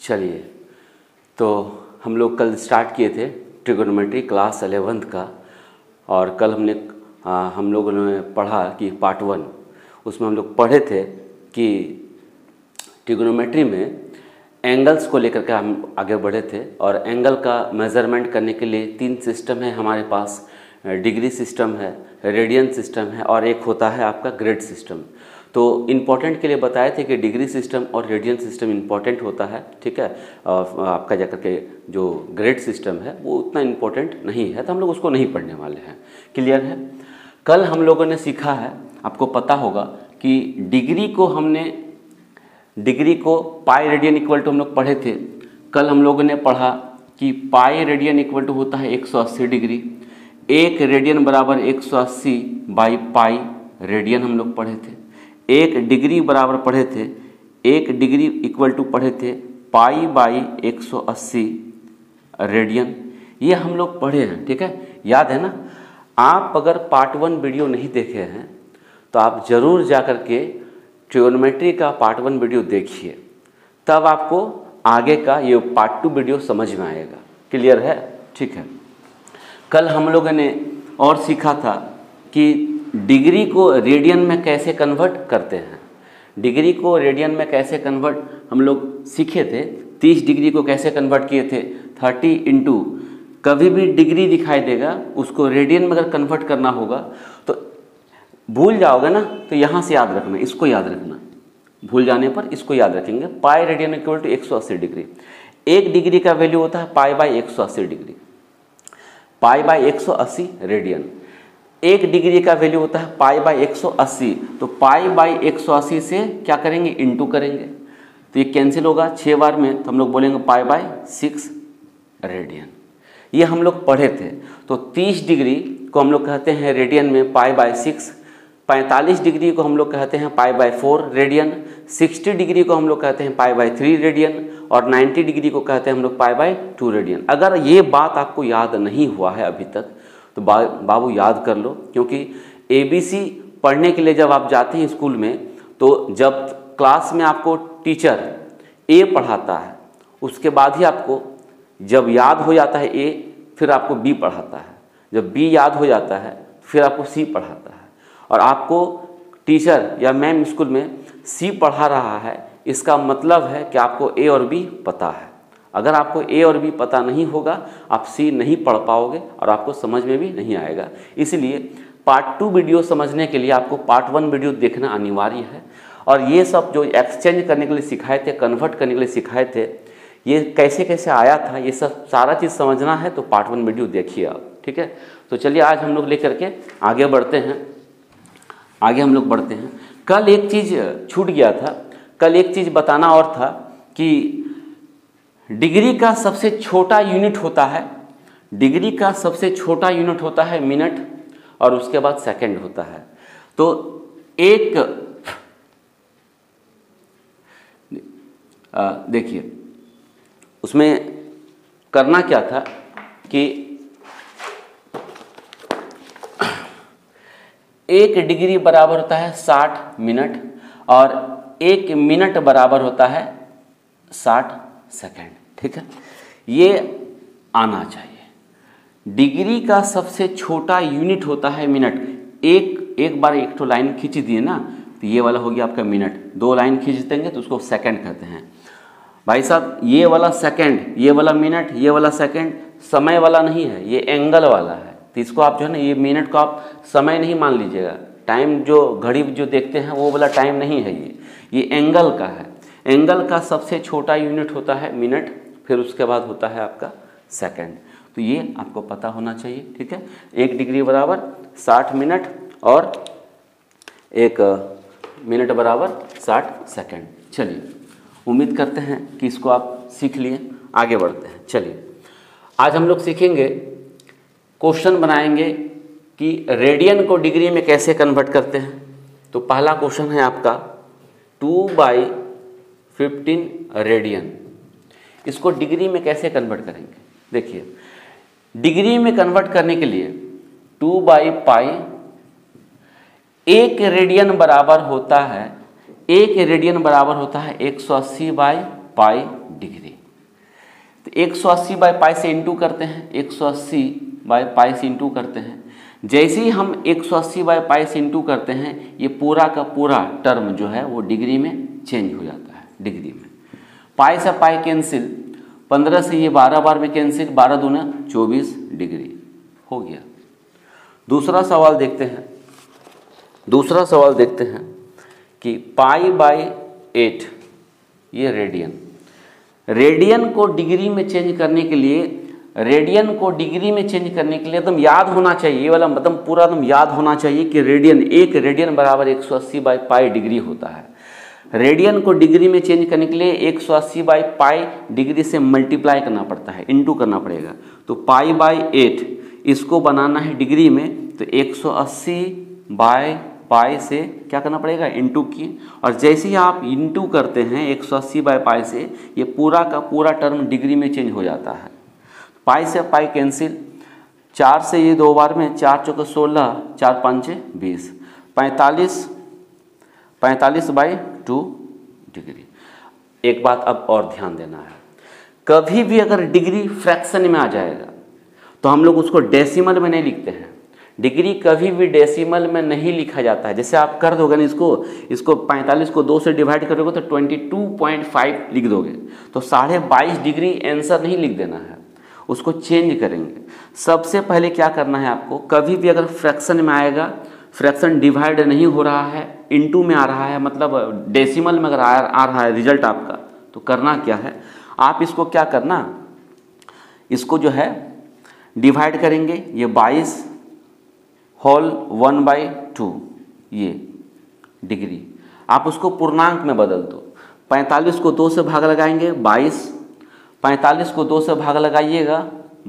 चलिए, तो हम लोग कल स्टार्ट किए थे ट्रिगोनोमेट्री क्लास 11th का, और कल हम लोगों ने पढ़ा कि पार्ट 1, उसमें हम लोग पढ़े थे कि ट्रिगोनोमेट्री में एंगल्स को लेकर के हम आगे बढ़े थे, और एंगल का मेज़रमेंट करने के लिए 3 सिस्टम है हमारे पास। डिग्री सिस्टम है, रेडियन सिस्टम है, और एक होता है आपका ग्रेड सिस्टम। तो इम्पॉर्टेंट के लिए बताए थे कि डिग्री सिस्टम और रेडियन सिस्टम इम्पॉर्टेंट होता है, ठीक है। और आपका जाकर के जो ग्रेड सिस्टम है वो उतना इम्पॉर्टेंट नहीं है, तो हम लोग उसको नहीं पढ़ने वाले हैं। क्लियर है। कल हम लोगों ने सीखा है, आपको पता होगा कि डिग्री को पाई रेडियन इक्वल टू हम लोग पढ़े थे। कल हम लोगों ने पढ़ा कि पाई रेडियन इक्वल टू होता है 180 डिग्री। 1 रेडियन बराबर 180 बाई पाई रेडियन हम लोग पढ़े थे। 1 डिग्री बराबर पढ़े थे, 1 डिग्री इक्वल टू पढ़े थे पाई बाई 180 रेडियन। ये हम लोग पढ़े हैं, ठीक है, याद है ना। आप अगर पार्ट 1 वीडियो नहीं देखे हैं तो आप ज़रूर जा कर के ट्रिगोनोमेट्री का पार्ट 1 वीडियो देखिए, तब आपको आगे का ये पार्ट 2 वीडियो समझ में आएगा। क्लियर है, ठीक है। कल हम लोगों ने और सीखा था कि डिग्री को रेडियन में कैसे कन्वर्ट करते हैं। डिग्री को रेडियन में कैसे कन्वर्ट हम लोग सीखे थे। 30 डिग्री को कैसे कन्वर्ट किए थे, 30 इंटू कभी भी डिग्री दिखाई देगा, उसको रेडियन में अगर कन्वर्ट करना होगा तो भूल जाओगे ना, तो यहाँ से याद रखना, इसको याद रखना। भूल जाने पर इसको याद रखेंगे, pi radian equal to 180 degree. 1 degree का वैल्यू होता है pi by 180 degree, pi by 180 radian. 1 degree का वैल्यू होता है पाई बाई 180, तो पाई बाई 180 से क्या करेंगे, इंटू करेंगे, तो ये कैंसिल होगा 6 बार में, तो हम लोग बोलेंगे पाई बाई 6 रेडियन। ये हम लोग पढ़े थे। तो 30 डिग्री को हम लोग कहते हैं रेडियन में पाई बाई 6, 45 डिग्री को हम लोग कहते हैं पाई बाई 4 रेडियन, 60 डिग्री को हम लोग कहते हैं पाई बाई 3 रेडियन, और 90 डिग्री को कहते हैं हम लोग पाई बाई 2 रेडियन। अगर ये बात आपको याद नहीं हुआ है अभी तक तो बाबू याद कर लो, क्योंकि ABC पढ़ने के लिए जब आप जाते हैं स्कूल में, तो जब क्लास में आपको टीचर A पढ़ाता है, उसके बाद ही आपको जब याद हो जाता है A, फिर आपको B पढ़ाता है। जब B याद हो जाता है फिर आपको C पढ़ाता है। और आपको टीचर या मैम स्कूल में C पढ़ा रहा है, इसका मतलब है कि आपको A और B पता है। अगर आपको A और B पता नहीं होगा, आप C नहीं पढ़ पाओगे और आपको समझ में भी नहीं आएगा। इसलिए पार्ट 2 वीडियो समझने के लिए आपको पार्ट 1 वीडियो देखना अनिवार्य है। और ये सब जो एक्सचेंज करने के लिए सिखाए थे, कन्वर्ट करने के लिए सिखाए थे, ये कैसे कैसे आया था, ये सब सारा चीज़ समझना है तो पार्ट 1 वीडियो देखिए आप, ठीक है। तो चलिए आज हम लोग लेकर के आगे बढ़ते हैं। कल एक चीज़ छूट गया था, कल एक चीज़ बताना और था कि डिग्री का सबसे छोटा यूनिट होता है, डिग्री का सबसे छोटा यूनिट होता है मिनट, और उसके बाद सेकंड होता है। तो एक देखिए उसमें करना क्या था कि 1 डिग्री बराबर होता है 60 मिनट, और 1 मिनट बराबर होता है 60 सेकंड, ठीक है। ये आना चाहिए। डिग्री का सबसे छोटा यूनिट होता है मिनट। एक बार एक तो लाइन खींच दिए ना, तो ये वाला हो गया आपका मिनट। 2 लाइन खींच देंगे तो उसको सेकंड कहते हैं। भाई साहब, ये वाला सेकंड, ये वाला मिनट, ये वाला सेकंड समय वाला नहीं है, ये एंगल वाला है। तो इसको आप जो है ना, ये मिनट को आप समय नहीं मान लीजिएगा, टाइम जो घड़ी जो देखते हैं वो वाला टाइम नहीं है, ये एंगल का है। एंगल का सबसे छोटा यूनिट होता है मिनट, फिर उसके बाद होता है आपका सेकंड। तो ये आपको पता होना चाहिए, ठीक है। 1 डिग्री बराबर 60 मिनट और 1 मिनट बराबर 60 सेकंड। चलिए, उम्मीद करते हैं कि इसको आप सीख लिए। आगे बढ़ते हैं। चलिए, आज हम लोग सीखेंगे, क्वेश्चन बनाएंगे कि रेडियन को डिग्री में कैसे कन्वर्ट करते हैं। तो पहला क्वेश्चन है आपका 2/15 रेडियन, इसको डिग्री में कैसे कन्वर्ट करेंगे। देखिए, डिग्री में कन्वर्ट करने के लिए 2/पाई, 1 रेडियन बराबर होता है 180/100 पाई डिग्री। तो 180 बाई पाई से इंटू करते हैं, 180 बाई पाई से इंटू करते हैं। जैसे ही हम 180 बाई पाई से इंटू करते हैं, ये पूरा का पूरा टर्म जो है वो डिग्री में चेंज हो जाता है, डिग्री में। पाई से पाई कैंसिल, 15 से ये 12 बार में कैंसिल, 12 दूना 24 डिग्री हो गया। दूसरा सवाल देखते हैं। दूसरा सवाल देखते हैं कि पाई बाई 8 ये रेडियन। रेडियन को डिग्री में चेंज करने के लिए, रेडियन को डिग्री में चेंज करने के लिए एकदम याद होना चाहिए, ये वाला मतलब पूरा एकदम याद होना चाहिए कि रेडियन, एक रेडियन बराबर 180 बाई पाई डिग्री होता है। रेडियन को डिग्री में चेंज करने के लिए 180 बाई पाई डिग्री से मल्टीप्लाई करना पड़ता है, इंटू करना पड़ेगा। तो पाई बाई 8 इसको बनाना है डिग्री में, तो 180 बाई पाई से क्या करना पड़ेगा, इंटू किए। और जैसे ही आप इंटू करते हैं 180 बाई पाई से, ये पूरा का पूरा टर्म डिग्री में चेंज हो जाता है। पाई से पाई कैंसिल, 4 से ये 2 बार में, 4 चौके 16, 4 5 20, 45 बाई 2 डिग्री। एक बात अब और ध्यान देना है, कभी भी अगर डिग्री फ्रैक्शन में आ जाएगा तो हम लोग उसको डेसिमल में नहीं लिखते हैं। डिग्री कभी भी डेसिमल में नहीं लिखा जाता है। जैसे आप कर दोगे ना इसको 45 को 2 से डिवाइड करोगे तो 22.5 लिख दोगे, तो 22.5 डिग्री आंसर नहीं लिख देना है, उसको चेंज करेंगे। सबसे पहले क्या करना है आपको, कभी भी अगर फ्रैक्शन में आएगा, फ्रैक्शन डिवाइड नहीं हो रहा है, इनटू में आ रहा है, मतलब डेसिमल में अगर आ रहा है रिजल्ट आपका, तो करना क्या है, आप इसको क्या करना, इसको जो है डिवाइड करेंगे, ये 22 होल 1/2 ये डिग्री, आप उसको पूर्णांक में बदल दो। 45 को 2 से भाग लगाएंगे 22, 45 को 2 से भाग लगाइएगा,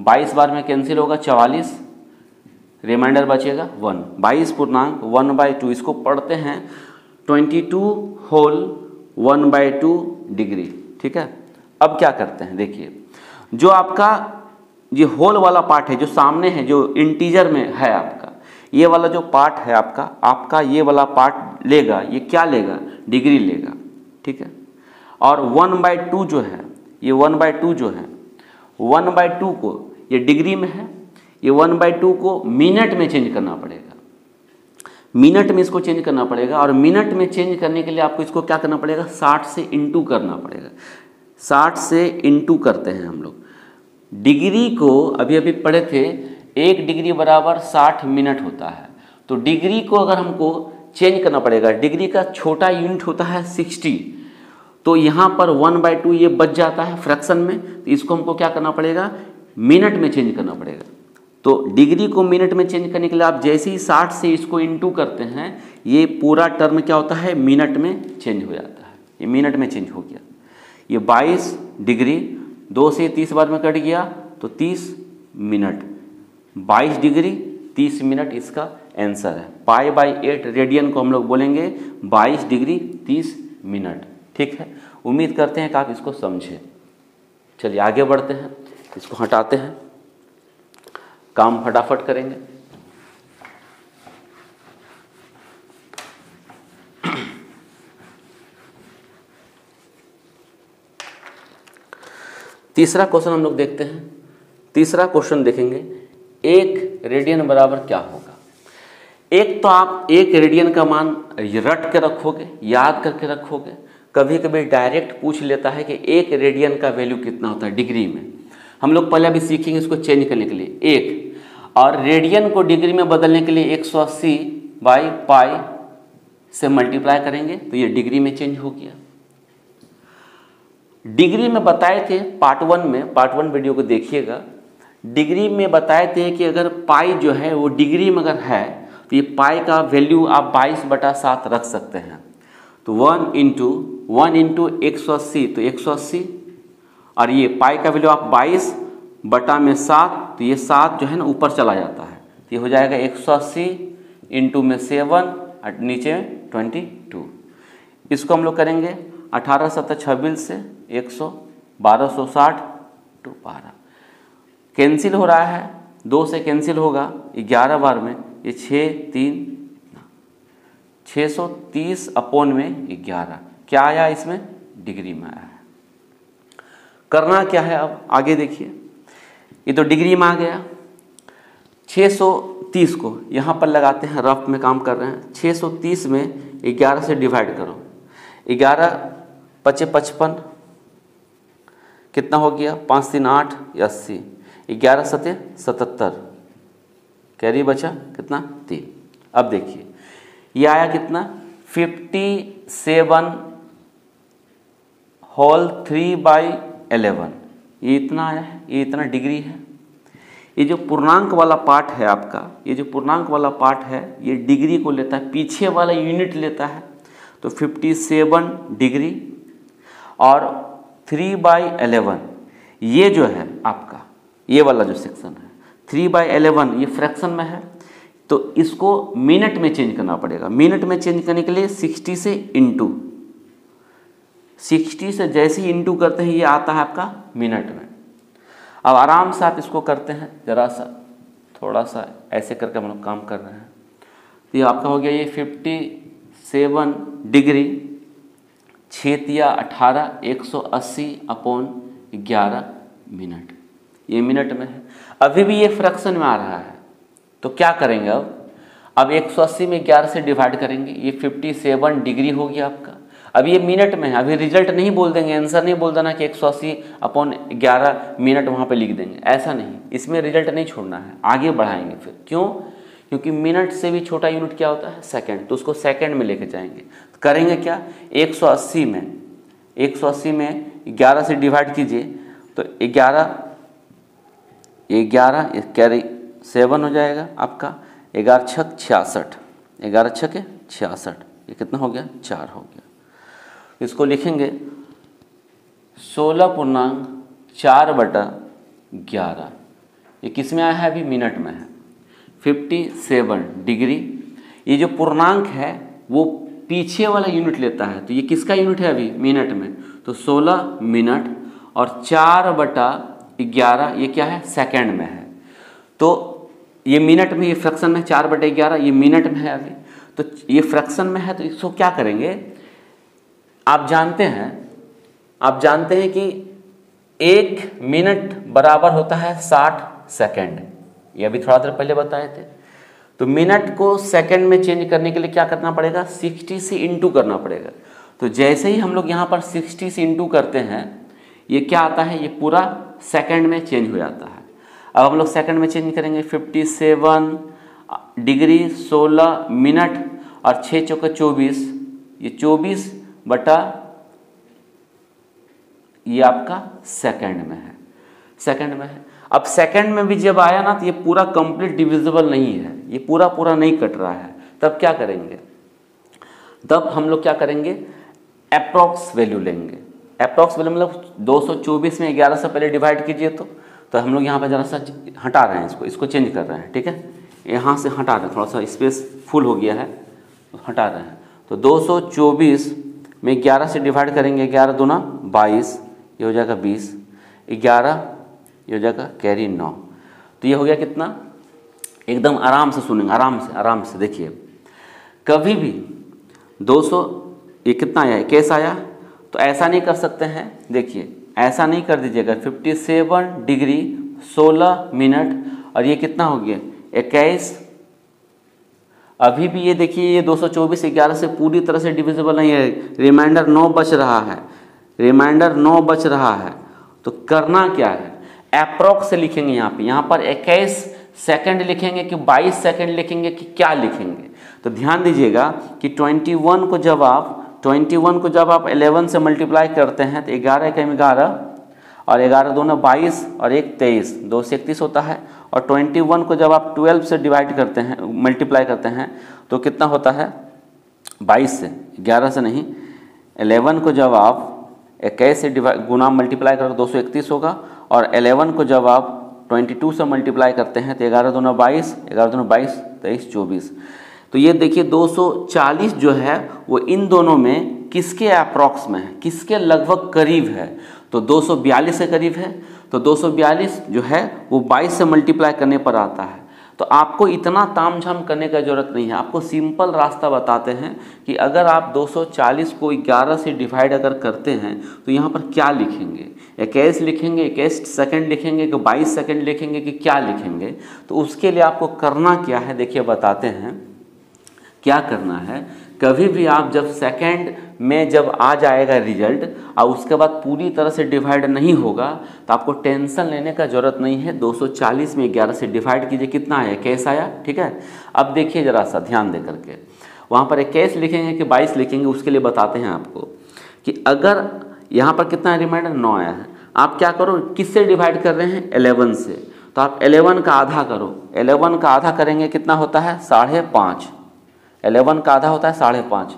22 बार में कैंसिल होगा 44, रिमाइंडर बचेगा 1, 22 पूर्णांक 1/2, इसको पढ़ते हैं 22 होल 1/2 डिग्री। ठीक है, अब क्या करते हैं, देखिए जो आपका ये होल वाला पार्ट है जो सामने है, जो इंटीजर में है आपका, ये वाला जो पार्ट है आपका ये वाला पार्ट लेगा, ये क्या लेगा, डिग्री लेगा। ठीक है, और 1/2 जो है, ये 1/2 जो है, 1/2 को ये डिग्री में है, ये 1/2 को मिनट में चेंज करना पड़ेगा, मिनट में इसको चेंज करना पड़ेगा। और मिनट में चेंज करने के लिए आपको इसको क्या करना पड़ेगा, 60 से इंटू करना पड़ेगा। 60 से इंटू करते हैं हम लोग। डिग्री को अभी पढ़े थे, 1 डिग्री बराबर 60 मिनट होता है। तो डिग्री को अगर हमको चेंज करना पड़ेगा, डिग्री का छोटा यूनिट होता है 60, तो यहाँ पर 1/2 ये बच जाता है फ्रैक्शन में, तो इसको हमको क्या करना पड़ेगा, मिनट में चेंज करना पड़ेगा। तो डिग्री को मिनट में चेंज करने के लिए आप जैसे ही 60 से इसको इंटू करते हैं, ये पूरा टर्म क्या होता है, मिनट में चेंज हो जाता है, ये मिनट में चेंज हो गया। ये 22 डिग्री 2 से 30 बार में कट गया तो 30 मिनट, 22 डिग्री 30 मिनट इसका आंसर है। पाई बाई 8 रेडियन को हम लोग बोलेंगे 22 डिग्री 30 मिनट। ठीक है, उम्मीद करते हैं कि आप इसको समझें। चलिए आगे बढ़ते हैं, इसको हटाते हैं, काम फटाफट करेंगे। तीसरा क्वेश्चन हम लोग देखते हैं। तीसरा क्वेश्चन देखेंगे, 1 रेडियन बराबर क्या होगा। एक तो आप 1 रेडियन का मान रट के रखोगे, याद करके रखोगे। कभी कभी डायरेक्ट पूछ लेता है कि 1 रेडियन का वैल्यू कितना होता है डिग्री में। हम लोग पहले अभी सीखेंगे इसको चेंज करने के लिए 1, और रेडियन को डिग्री में बदलने के लिए 180 बाई पाई से मल्टीप्लाई करेंगे, तो ये डिग्री में चेंज हो गया। डिग्री में बताए थे पार्ट 1 में, पार्ट 1 वीडियो को देखिएगा, डिग्री में बताए थे कि अगर पाई जो है वो डिग्री में अगर है तो ये पाई का वैल्यू आप 22/7 रख सकते हैं। तो 1 इंटू 180 तो 180, और ये पाई का वैल्यू आप 22/7, तो ये 7 जो है ना ऊपर चला जाता है, तो ये हो जाएगा 180 इंटू में 7 और नीचे 22। इसको हम लोग करेंगे 18 7 26 से 100, 1260 टू 12 कैंसिल हो रहा है, 2 से कैंसिल होगा 11 बार में, ये 630 अपॉन में 11 क्या आया, इसमें डिग्री में आया है। करना क्या है अब आगे देखिए, ये तो डिग्री में आ गया। 630 को यहाँ पर लगाते हैं, रफ में काम कर रहे हैं। 630 में 11 से डिवाइड करो, 11 पचे 55, कितना हो गया 5 3 8 80, 11 सते 77, कैरी बचा कितना 3। अब देखिए ये आया कितना 57 होल 3/11, ये इतना आया है, ये इतना डिग्री है। ये जो पूर्णांक वाला पार्ट है आपका, ये जो पूर्णांक वाला पार्ट है ये डिग्री को लेता है, पीछे वाला यूनिट लेता है। तो 57 डिग्री और 3/11 ये जो है आपका, ये वाला जो सेक्शन है 3/11 ये फ्रैक्शन में है, तो इसको मिनट में चेंज करना पड़ेगा। मिनट में चेंज करने के लिए 60 से इंटू, 60 से जैसे ही इंटू करते हैं ये आता है आपका मिनट में। अब आराम से आप इसको करते हैं, ज़रा सा थोड़ा सा ऐसे करके हम लोग काम कर रहे हैं। तो ये आपका हो गया ये 57 डिग्री 6×18 180/11 मिनट, ये मिनट में है। अभी भी ये फ्रैक्शन में आ रहा है, तो क्या करेंगे अब 180 में 11 से डिवाइड करेंगे, ये 57 डिग्री हो गया आपका। अब ये मिनट में है, अभी रिजल्ट नहीं बोल देंगे, आंसर नहीं बोल देना कि 180/11 मिनट वहाँ पे लिख देंगे, ऐसा नहीं। इसमें रिजल्ट नहीं छोड़ना है, आगे बढ़ाएंगे फिर। क्यों? क्योंकि मिनट से भी छोटा यूनिट क्या होता है सेकंड, तो उसको सेकंड में लेके जाएंगे। तो करेंगे क्या 180 में 11 से डिवाइड कीजिए, तो 11 कैरी 7 हो जाएगा आपका, 11 छक 66, 11 छके 66, ये कितना हो गया 4 हो गया। इसको लिखेंगे 16.4/11, ये किस में आया है अभी मिनट में है। 57 डिग्री, ये जो पूर्णांक है वो पीछे वाला यूनिट लेता है, तो ये किसका यूनिट है अभी मिनट में, तो 16 मिनट और 4/11 ये क्या है सेकंड में है। तो ये मिनट में, ये फ्रैक्शन में 4/11 ये मिनट में है अभी, तो ये फ्रैक्शन में है, तो इसको क्या करेंगे आप जानते हैं कि 1 मिनट बराबर होता है 60 सेकंड, ये अभी थोड़ा देर पहले बताए थे। तो मिनट को सेकंड में चेंज करने के लिए क्या करना पड़ेगा 60 से इंटू करना पड़ेगा। तो जैसे ही हम लोग यहाँ पर 60 से इंटू करते हैं ये क्या आता है, ये पूरा सेकंड में चेंज हो जाता है। अब हम लोग सेकंड में चेंज करेंगे 57 डिग्री 16 मिनट और 6 चौके 24, ये 24 बटा ये आपका सेकंड में है, सेकंड में है। अब सेकंड में भी जब आया ना तो ये पूरा कंप्लीट डिविजिबल नहीं है, ये पूरा नहीं कट रहा है। तब क्या करेंगे, तब हम लोग क्या करेंगे अप्रॉक्स वैल्यू लेंगे। अप्रॉक्स वैल्यू मतलब 224 में 11 से पहले डिवाइड कीजिए, तो हम लोग यहाँ पर जरा सा हटा रहे हैं, इसको चेंज कर रहे हैं, ठीक है। यहाँ से हटा रहे हैं, थोड़ा सा स्पेस फुल हो गया है तो हटा रहे हैं। तो 224 में 11 से डिवाइड करेंगे, 11 दूना 22, ये हो जाएगा 20, 11 ये हो जाएगा कैरी 9। तो ये हो गया कितना, एकदम आराम से सुनेंगे, आराम से देखिए। कभी भी 200 ये कितना आया 21 आया, तो ऐसा नहीं कर सकते हैं, देखिए ऐसा नहीं कर दीजिएगा। 57 डिग्री 16 मिनट और ये कितना हो गया 21। अभी भी ये देखिए ये 224 11 से पूरी तरह से डिविजिबल नहीं है, रिमाइंडर 9 बच रहा है, रिमाइंडर 9 बच रहा है। तो करना क्या है अप्रॉक्स से लिखेंगे, यहाँ पर 21 सेकंड लिखेंगे कि 22 सेकंड लिखेंगे कि क्या लिखेंगे। तो ध्यान दीजिएगा कि 21 को जब आप 11 से मल्टीप्लाई करते हैं तो 11 एक 11 और 11 दूना 22 और 1 23, 2 से 31 होता है। और 21 को जब आप 12 से डिवाइड करते हैं, मल्टीप्लाई करते हैं तो कितना होता है 22 से, 11 से नहीं। 11 को जब आप 21 से डिवाइड गुना मल्टीप्लाई करोगे 231 होगा। और 11 को जब आप 22 से मल्टीप्लाई करते हैं तो 11 दूना 22, 11 दूना 22, 23 24। तो ये देखिए 240 जो है वो इन दोनों में किसके अप्रॉक्स में है, किसके लगभग करीब है, तो 242 के करीब है। तो 242 जो है वो 22 से मल्टीप्लाई करने पर आता है। तो आपको इतना तामझाम करने का ज़रूरत नहीं है। आपको सिंपल रास्ता बताते हैं कि अगर आप 240 को 11 से डिवाइड अगर करते हैं तो यहाँ पर क्या लिखेंगे, 21 लिखेंगे, 21 सेकंड लिखेंगे कि 22 सेकंड लिखेंगे कि क्या लिखेंगे। तो उसके लिए आपको करना क्या है, देखिए बताते हैं क्या करना है। कभी भी आप जब सेकंड में जब आ जाएगा रिजल्ट और उसके बाद पूरी तरह से डिवाइड नहीं होगा तो आपको टेंशन लेने का ज़रूरत नहीं है। 240 में 11 से डिवाइड कीजिए, कितना आया, 21 आया, ठीक है। अब देखिए ज़रा सा ध्यान दे करके, वहाँ पर 21 लिखेंगे कि 22 लिखेंगे, उसके लिए बताते हैं आपको कि अगर यहाँ पर कितना रिमाइंडर 9 आया है, आप क्या करो, किससे डिवाइड कर रहे हैं, 11 से, तो आप 11 का आधा करो। 11 का आधा करेंगे कितना होता है, 5.5। 11 का आधा होता है 5.5।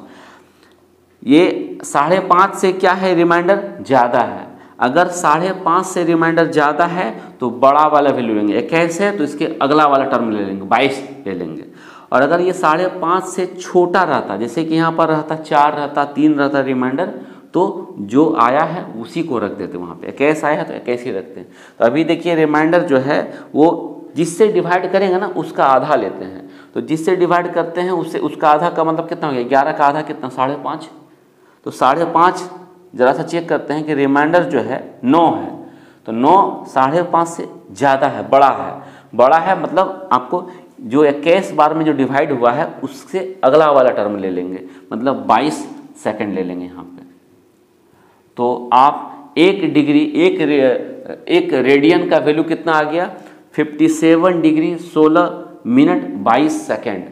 ये 5.5 से क्या है, रिमाइंडर ज़्यादा है। अगर 5.5 से रिमाइंडर ज़्यादा है तो बड़ा वाला वैल्यू लेंगे, 21 है तो इसके अगला वाला टर्म ले लेंगे, 22 ले लेंगे। और अगर ये 5.5 से छोटा रहता, जैसे कि यहाँ पर रहता 4 रहता, 3 रहता रिमाइंडर, तो जो आया है उसी को रख देते वहाँ पे। 21 आया है तो 21 ही रखते हैं। तो अभी देखिए रिमाइंडर जो है वो जिससे डिवाइड करेंगे ना उसका आधा लेते हैं। तो जिससे डिवाइड करते हैं उससे उसका आधा का मतलब कितना हो गया, 11 का आधा कितना, 5.5। तो 5.5 जरा सा चेक करते हैं कि रिमाइंडर जो है 9 है, तो 9 5.5 से ज़्यादा है, बड़ा है। बड़ा है मतलब आपको जो 21 बार में जो डिवाइड हुआ है उससे अगला वाला टर्म ले लेंगे, मतलब 22 सेकंड ले लेंगे यहाँ पे। तो आप 1 डिग्री एक रेडियन का वैल्यू कितना आ गया, 57 डिग्री 16 मिनट 22 सेकंड।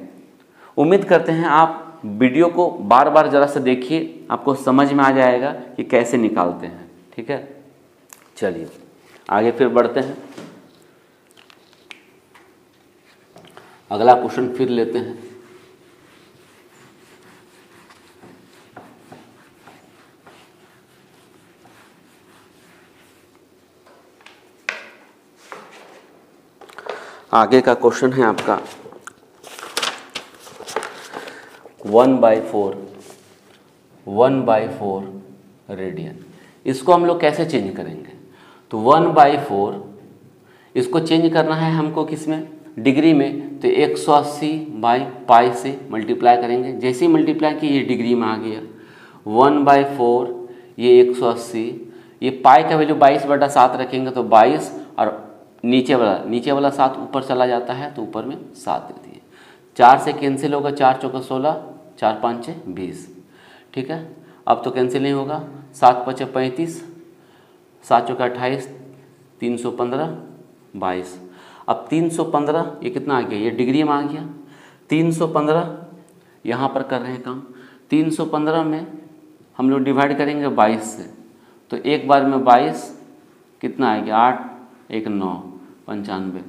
उम्मीद करते हैं आप वीडियो को बार बार ज़रा सा देखिए, आपको समझ में आ जाएगा कि कैसे निकालते हैं, ठीक है। चलिए आगे फिर बढ़ते हैं, अगला क्वेश्चन फिर लेते हैं। आगे का क्वेश्चन है आपका 1/4 रेडियन। इसको हम लोग कैसे चेंज करेंगे, तो 1/4 इसको चेंज करना है हमको किसमें, डिग्री में। तो 180/π से मल्टीप्लाई करेंगे। जैसे ही मल्टीप्लाई किए ये डिग्री में आ गया। 1/4 ये 180, ये पाई का वैल्यू 22/7 रखेंगे तो 22, और नीचे वाला 7 ऊपर चला जाता है तो ऊपर में 7 दे दिए। 4 से कैंसिल होगा, 4 चौका 16, 4 5 20, ठीक है। अब तो कैंसिल नहीं होगा, 7 5 35, 7 चौका 28, 315 22। अब 315 ये कितना आ गया, ये डिग्री में आ गया। 315 यहाँ पर कर रहे हैं काम। 315 में हम लोग डिवाइड करेंगे 22 से, तो एक बार में 22 कितना आएगा, 8 1 9 95।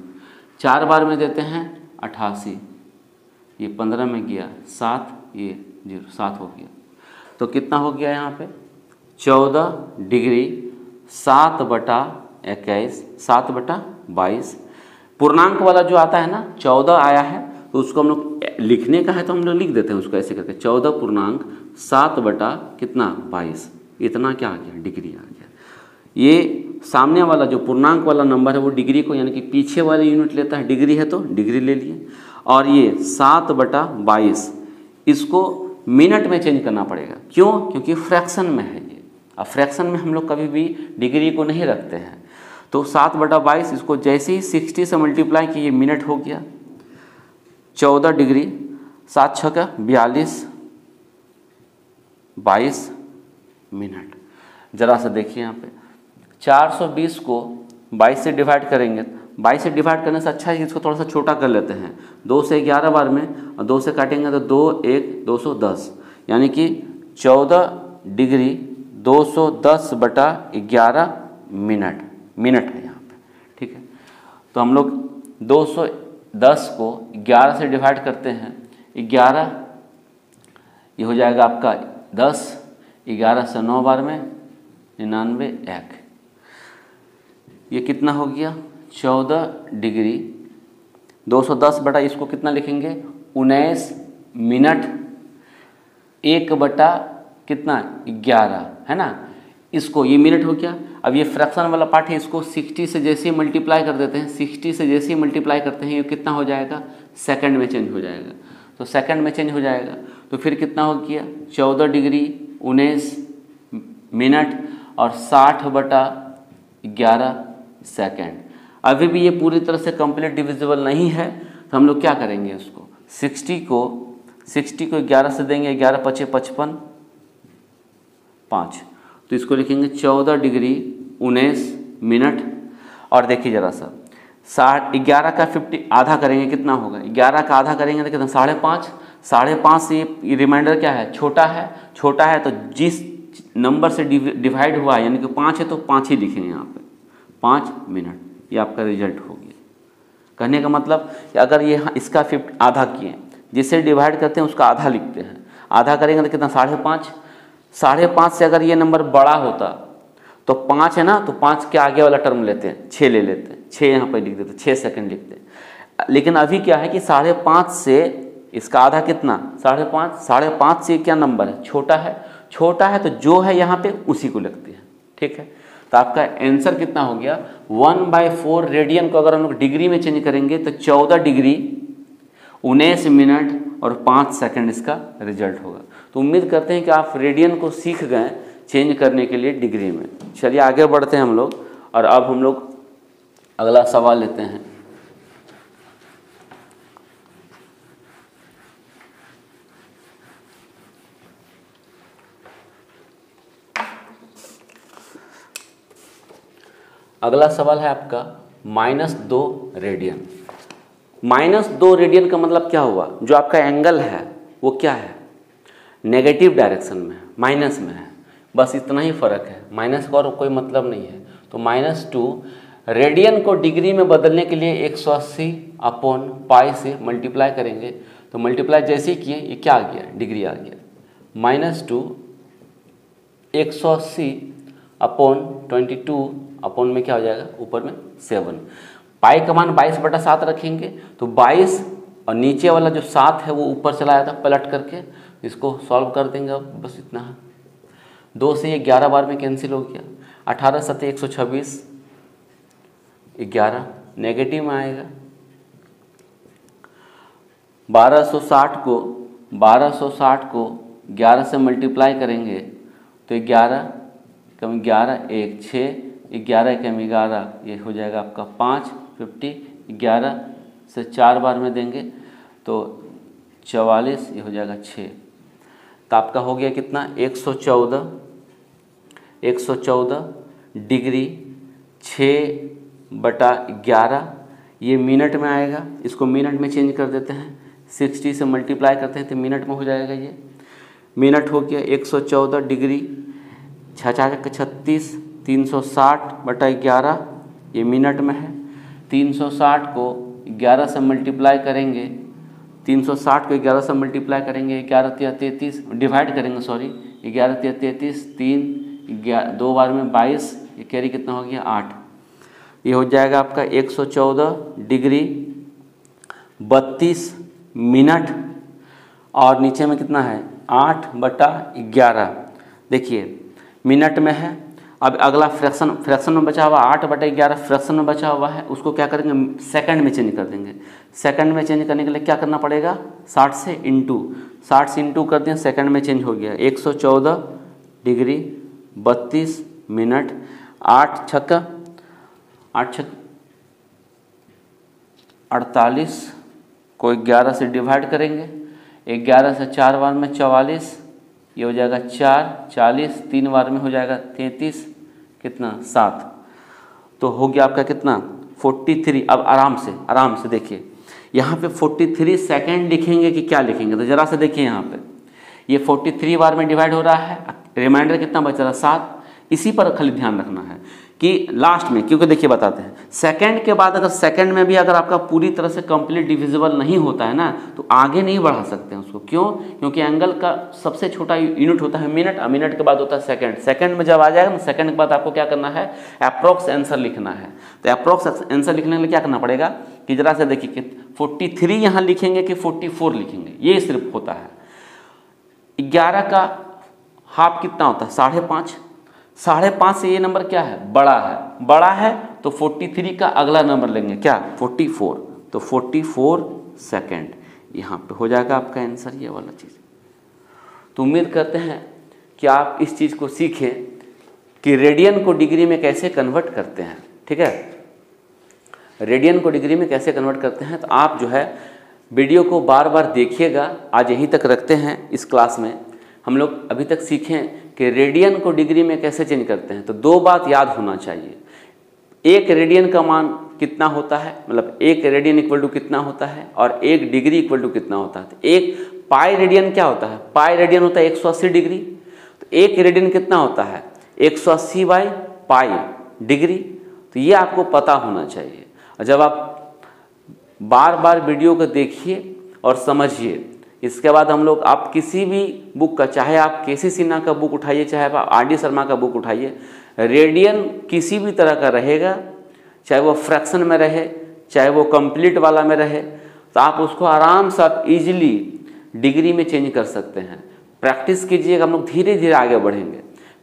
4 बार में देते हैं 88, ये 15 में गया 7, ये 0 7 हो गया। तो कितना हो गया यहाँ पे, 14 डिग्री 7/21, 7/22। पूर्णांक वाला जो आता है ना 14 आया है, तो उसको हम लोग लिखने का है तो हम लोग लिख देते हैं उसको ऐसे करके, 14.7/22, इतना क्या आ गया, डिग्री आ गया। ये सामने वाला जो पूर्णांक वाला नंबर है वो डिग्री को यानी कि पीछे वाले यूनिट लेता है, डिग्री है तो डिग्री ले लिए। और ये 7/22 इसको मिनट में चेंज करना पड़ेगा, क्यों, क्योंकि फ्रैक्शन में है ये। अब फ्रैक्शन में हम लोग कभी भी डिग्री को नहीं रखते हैं। तो 7/22 इसको जैसे ही 60 से मल्टीप्लाई किए ये मिनट हो गया। 14 डिग्री 7 6 का 42, 22 मिनट। जरा सा देखिए यहाँ पे 420 को 22 से डिवाइड करेंगे, 22 से डिवाइड करने से अच्छा है कि इसको थोड़ा सा छोटा कर लेते हैं। 2 से 11 बार में, और 2 से काटेंगे तो 2 1 210, यानी कि 14 डिग्री 210/11 मिनट है यहाँ पे, ठीक है। तो हम लोग 210 को 11 से डिवाइड करते हैं, 11 ये हो जाएगा आपका 10, 11 से 9 बार में 99 1, ये कितना हो गया, 14 डिग्री 210 इसको कितना लिखेंगे, 19 मिनट 1/11 है ना। इसको ये मिनट हो गया। अब ये फ्रैक्शन वाला पार्ट है, इसको 60 से जैसे ही मल्टीप्लाई कर देते हैं, 60 से जैसे ही मल्टीप्लाई करते हैं ये कितना हो जाएगा, सेकंड में चेंज हो जाएगा। तो सेकंड में चेंज हो जाएगा तो फिर कितना हो गया, 14 डिग्री 19 मिनट और 60/11 सेकेंड। अभी भी ये पूरी तरह से कंप्लीट डिविजिबल नहीं है, तो हम लोग क्या करेंगे, उसको 60 को 11 से देंगे, 11 × 5 = 55 5, तो इसको लिखेंगे 14 डिग्री 19 मिनट। और देखिए ज़रा सा 11 का 50 आधा करेंगे कितना होगा, 11 का आधा करेंगे तो कितना 5.5, 5.5 से ये रिमाइंडर क्या है, छोटा है तो जिस नंबर से डिवाइड हुआ है यानी कि 5 है तो 5 ही लिखेंगे यहाँ पे, 5 मिनट। ये आपका रिजल्ट हो गया। कहने का मतलब कि अगर ये इसका 50 आधा किए, जिससे डिवाइड करते हैं उसका आधा लिखते हैं, आधा करेंगे तो कितना 5.5, 5.5 से अगर ये नंबर बड़ा होता तो 5 है ना, तो 5 के आगे वाला टर्म लेते हैं, 6 ले लेते हैं, 6 यहाँ पर लिख देते, 6 सेकंड लिखते हैं। लेकिन अभी क्या है कि 5.5 से इसका आधा कितना 5.5 से क्या नंबर है, छोटा है तो जो है यहाँ पे उसी को लिखते हैं। ठीक है, तो आपका आंसर कितना हो गया, 1/4 रेडियन को अगर हम लोग डिग्री में चेंज करेंगे तो 14 डिग्री 19 मिनट और 5 सेकंड इसका रिजल्ट होगा। तो उम्मीद करते हैं कि आप रेडियन को सीख गए चेंज करने के लिए डिग्री में। चलिए आगे बढ़ते हैं हम लोग, और अब हम लोग अगला सवाल लेते हैं। अगला सवाल है आपका -2 रेडियन। -2 रेडियन का मतलब क्या हुआ, जो आपका एंगल है वो क्या है, नेगेटिव डायरेक्शन में है, माइनस में है, बस इतना ही फर्क है, माइनस का और कोई मतलब नहीं है। तो -2 रेडियन को डिग्री में बदलने के लिए 180/π से मल्टीप्लाई करेंगे। तो मल्टीप्लाई जैसे ही किए ये क्या आ गया, डिग्री आ गया। -2 180/22 अपॉन में क्या हो जाएगा, ऊपर में 7। पाई का मान 22/7 रखेंगे तो 22 और नीचे वाला जो 7 है वो ऊपर चला जाता पलट करके, इसको सॉल्व कर देंगे। अब बस इतना है, 2 से ये 11 बार में कैंसिल हो गया, 18 × 7 = 126, 11 नेगेटिव में आएगा। 1260 को 11 से मल्टीप्लाई करेंगे तो 11 कम 11 1 6, 11 कम 11 ये हो जाएगा आपका 5 50, 11 से 4 बार में देंगे तो 44, ये हो जाएगा 6। तो आपका हो गया कितना, 114 डिग्री 6/11, ये मिनट में आएगा। इसको मिनट में चेंज कर देते हैं, 60 से मल्टीप्लाई करते हैं तो मिनट में हो जाएगा। ये मिनट हो गया 114 डिग्री 36 360/11, ये मिनट में है। 360 को 11 से मल्टीप्लाई करेंगे, 360 को 11 से मल्टीप्लाई करेंगे, 11 × 33 डिवाइड करेंगे, सॉरी 11 × 33 3, 2 बार में 22, ये कैरी कितना हो गया 8। ये हो जाएगा आपका 114 डिग्री 32 मिनट और नीचे में कितना है 8/11। देखिए मिनट में है। अब अगला फ्रैक्शन में बचा हुआ 8/11 फ्रैक्शन में बचा हुआ है, उसको क्या करेंगे सेकंड में चेंज कर देंगे। सेकंड में चेंज करने के लिए क्या करना पड़ेगा, 60 से इंटू कर दें, सेकंड में चेंज हो गया 114 डिग्री 32 मिनट। 8 छक्का 48 को 11 से डिवाइड करेंगे, 11 से 4 बार में 44, ये हो जाएगा 4 40, 3 बार में हो जाएगा 33, कितना 7। तो हो गया आपका कितना 43। अब आराम से देखिए यहाँ पे 43 सेकेंड लिखेंगे कि क्या लिखेंगे, तो ज़रा से देखिए यहाँ पे ये 43 बार में डिवाइड हो रहा है, रिमाइंडर कितना बच रहा है 7। इसी पर खाली ध्यान रखना है कि लास्ट में, क्योंकि देखिए बताते हैं सेकंड के बाद अगर सेकंड में भी अगर आपका पूरी तरह से कंप्लीट डिविजिबल नहीं होता है ना, तो आगे नहीं बढ़ा सकते हैं उसको। क्यों, क्योंकि एंगल का सबसे छोटा यूनिट होता है मिनट, और मिनट के बाद होता है सेकंड। सेकंड में जब आ जाएगा ना, सेकंड के बाद आपको क्या करना है अप्रॉक्स आंसर लिखना है। तो अप्रॉक्स आंसर लिखने के लिए क्या करना पड़ेगा कि जरा से देखिए कि 43 यहाँ लिखेंगे कि 44 लिखेंगे, ये सिर्फ होता है। 11 का हाफ कितना होता है 5.5, 5.5 से ये नंबर क्या है, बड़ा है तो 43 का अगला नंबर लेंगे क्या, 44, तो 44 सेकेंड यहाँ पे हो जाएगा आपका आंसर ये वाला चीज़। तो उम्मीद करते हैं कि आप इस चीज़ को सीखें कि रेडियन को डिग्री में कैसे कन्वर्ट करते हैं। ठीक है, रेडियन को डिग्री में कैसे कन्वर्ट करते हैं। तो आप जो है वीडियो को बार बार देखिएगा। आज यहीं तक रखते हैं इस क्लास में। हम लोग अभी तक सीखें कि रेडियन को डिग्री में कैसे चेंज करते हैं। तो 2 बात याद होना चाहिए, 1 रेडियन का मान कितना होता है, मतलब 1 रेडियन इक्वल टू कितना होता है, और 1 डिग्री इक्वल टू कितना होता है। तो 1 पाई रेडियन क्या होता है, पाई रेडियन होता है 180 डिग्री। तो 1 रेडियन कितना होता है, 180 बाई पाई डिग्री। तो ये आपको पता होना चाहिए। और जब आप बार बार वीडियो को देखिए और समझिए, इसके बाद हम लोग, आप किसी भी बुक का, चाहे आप केसी सिन्हा का बुक उठाइए, चाहे आप आर.डी. शर्मा का बुक उठाइए, रेडियन किसी भी तरह का रहेगा, चाहे वो फ्रैक्शन में रहे, चाहे वो कंप्लीट वाला में रहे, तो आप उसको आराम से आप इजीली डिग्री में चेंज कर सकते हैं। प्रैक्टिस कीजिएगा, हम लोग धीरे धीरे आगे बढ़ेंगे।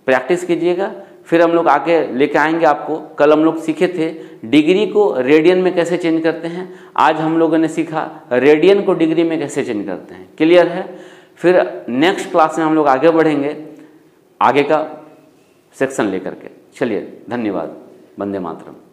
प्रैक्टिस कीजिएगा, फिर हम लोग आगे लेके आएंगे आपको। कल हम लोग सीखे थे डिग्री को रेडियन में कैसे चेंज करते हैं, आज हम लोगों ने सीखा रेडियन को डिग्री में कैसे चेंज करते हैं। क्लियर है? फिर नेक्स्ट क्लास में हम लोग आगे बढ़ेंगे, आगे का सेक्शन लेकर के। चलिए, धन्यवाद। वंदे मातरम।